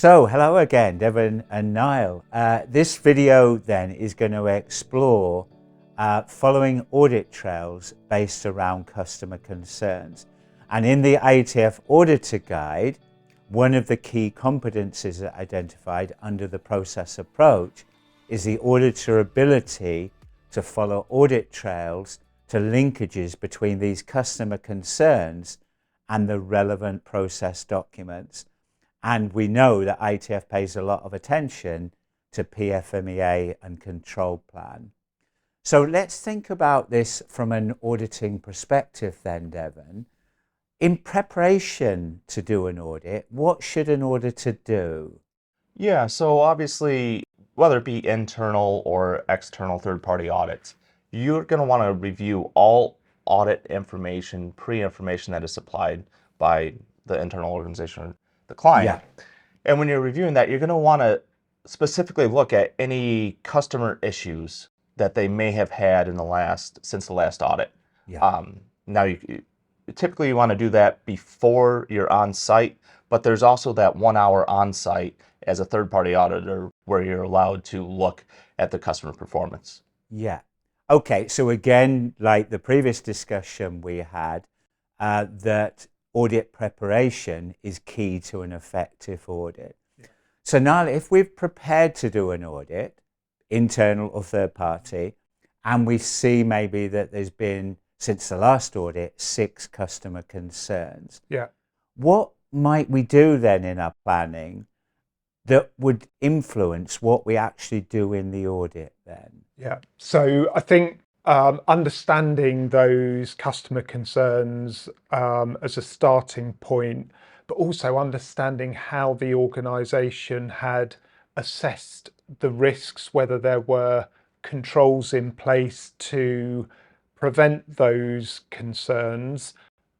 So hello again, Devin and Niall. This video then is going to explore following audit trails based around customer concerns. And in the IATF Auditor Guide, one of the key competencies identified under the process approach is the auditor ability to follow audit trails to linkages between these customer concerns and the relevant process documents. And we know that IATF pays a lot of attention to PFMEA and control plan. So let's think about this from an auditing perspective then, Devin. In preparation to do an audit, what should an auditor do? Yeah, so obviously, whether it be internal or external third-party audits, you're going to want to review all audit information, pre-information that is supplied by the internal organization or the client. Yeah. And when you're reviewing that, you're going to want to specifically look at any customer issues that they may have had since the last audit. Yeah. Now, typically you want to do that before you're on site, but there's also that 1 hour on site as a third-party auditor where you're allowed to look at the customer performance. Yeah. Okay, so again, like the previous discussion we had, that audit preparation is key to an effective audit. Yeah. So now if we've prepared to do an audit, internal or third party, and we see maybe that there's been, since the last audit, 6 customer concerns. Yeah. What might we do then in our planning that would influence what we actually do in the audit then? Yeah, so I think understanding those customer concerns as a starting point, but also understanding how the organisation had assessed the risks, whether there were controls in place to prevent those concerns,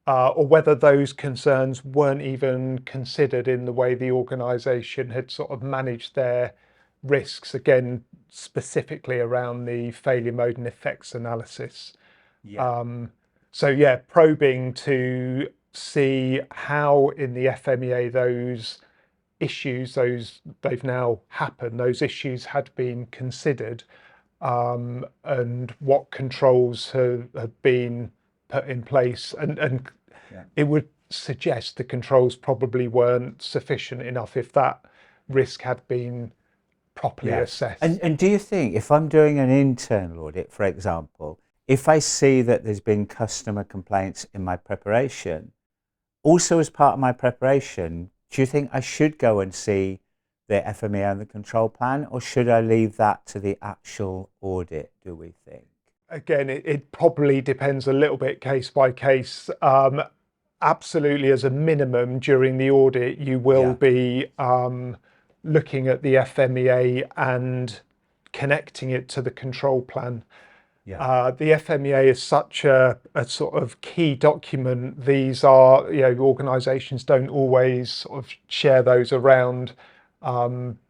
or whether those concerns weren't even considered in the way the organisation had sort of managed their risks, again, specifically around the failure mode and effects analysis. Yeah. So yeah, probing to see how in the FMEA those issues, they've now happened, those issues had been considered, and what controls have been put in place, and yeah. It would suggest the controls probably weren't sufficient enough if that risk had been properly assessed. And do you think, if I'm doing an internal audit, for example, if I see that there's been customer complaints in my preparation, also as part of my preparation, do you think I should go and see the FMEA and the control plan, or should I leave that to the actual audit, do we think? Again, it probably depends a little bit case by case. Absolutely, as a minimum during the audit, you will be looking at the FMEA and connecting it to the control plan. Yeah. The FMEA is such a sort of key document. These are, organisations don't always sort of share those around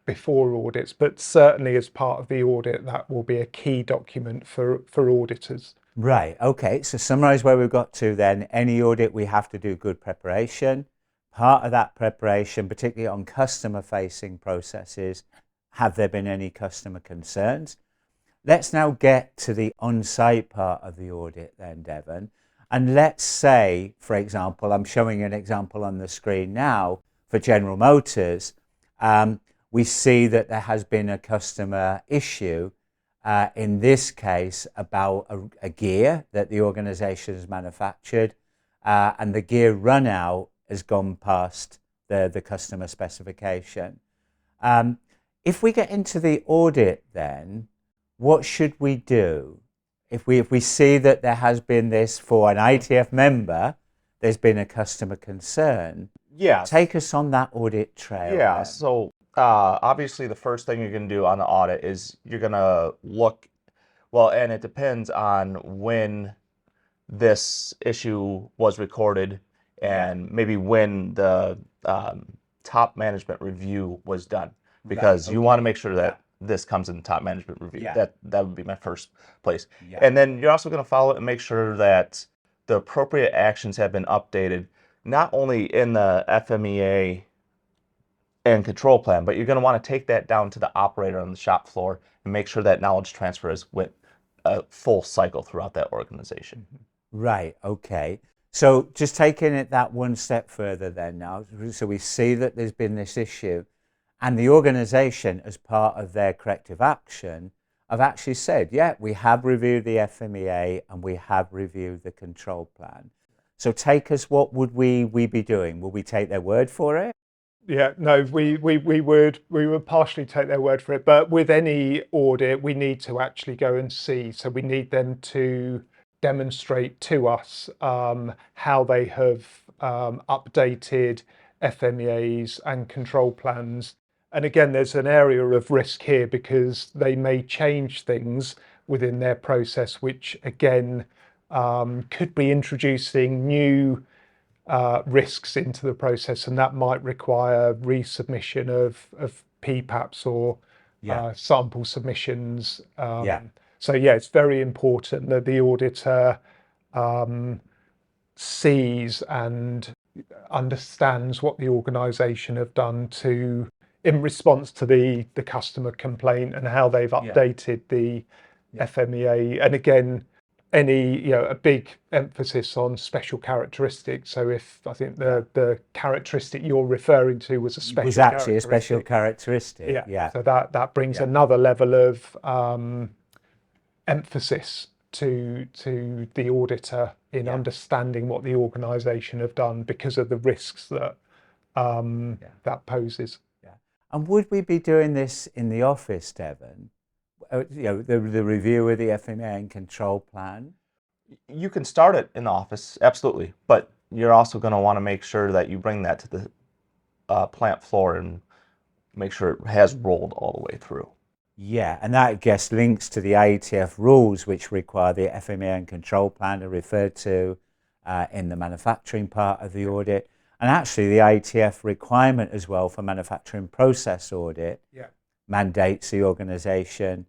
before audits, but certainly as part of the audit, that will be a key document for auditors. Right, okay, so summarise where we've got to then. Any audit, we have to do good preparation. Part of that preparation, particularly on customer-facing processes, have there been any customer concerns? Let's now get to the on-site part of the audit then, Devin. And let's say, for example, I'm showing an example on the screen now for General Motors. We see that there has been a customer issue, in this case about a gear that the organisation has manufactured, and the gear run out has gone past the customer specification. If we get into the audit then, what should we do? If we see that there has been this, for an IATF member, there's been a customer concern. Yeah. Take us on that audit trail. Yeah, then. so obviously the first thing you're going to do on the audit is you're going to look, well, and it depends on when this issue was recorded and maybe when the top management review was done, because you want to make sure that this comes in the top management review. That would be my first place. And then you're also going to follow it and make sure that the appropriate actions have been updated, not only in the FMEA and control plan, but you're going to want to take that down to the operator on the shop floor and make sure that knowledge transfer is with a full cycle throughout that organization. Right, okay. So just taking it that one step further then now, so we see that there's been this issue and the organization, as part of their corrective action, have actually said, yeah, we have reviewed the FMEA and we have reviewed the control plan. So take us, what would we be doing? Will we take their word for it? Yeah, no, we would partially take their word for it, but with any audit, we need to actually go and see. So we need them to demonstrate to us how they have updated FMEAs and control plans. And again, there's an area of risk here because they may change things within their process, which again could be introducing new risks into the process, and that might require resubmission of PPAPs or sample submissions. So yeah, it's very important that the auditor sees and understands what the organisation have done in response to the customer complaint and how they've updated the FMEA. And again, a big emphasis on special characteristics. So if I think the characteristic you're referring to was a special characteristic. So that brings another level of emphasis to the auditor in understanding what the organisation have done because of the risks that that poses. And would we be doing this in the office, Devin? The review of the FMEA and control plan? You can start it in the office, absolutely, but you're also going to want to make sure that you bring that to the plant floor and make sure it has rolled all the way through. Yeah, and that, I guess, links to the IATF rules, which require the FMEA and control plan to refer to in the manufacturing part of the audit. And actually, the IATF requirement as well for manufacturing process audit mandates the organisation,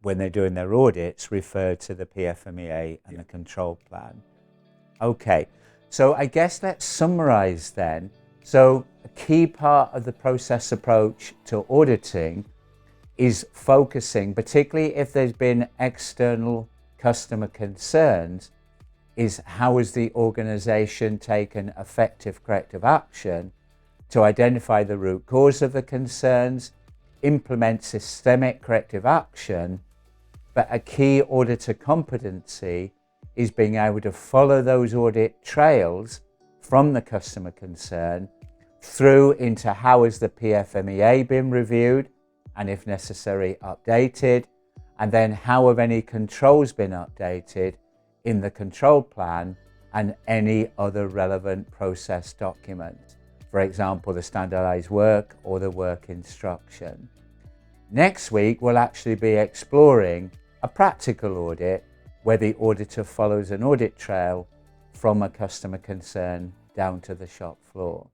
when they're doing their audits, refer to the PFMEA and the control plan. Okay, so I guess let's summarise then. So a key part of the process approach to auditing is focusing, particularly if there's been external customer concerns, is how has the organisation taken effective corrective action to identify the root cause of the concerns, implement systemic corrective action, but a key auditor competency is being able to follow those audit trails from the customer concern through into how has the PFMEA been reviewed and if necessary updated, and then how have any controls been updated in the control plan and any other relevant process document, for example the standardised work or the work instruction. Next week we'll actually be exploring a practical audit where the auditor follows an audit trail from a customer concern down to the shop floor.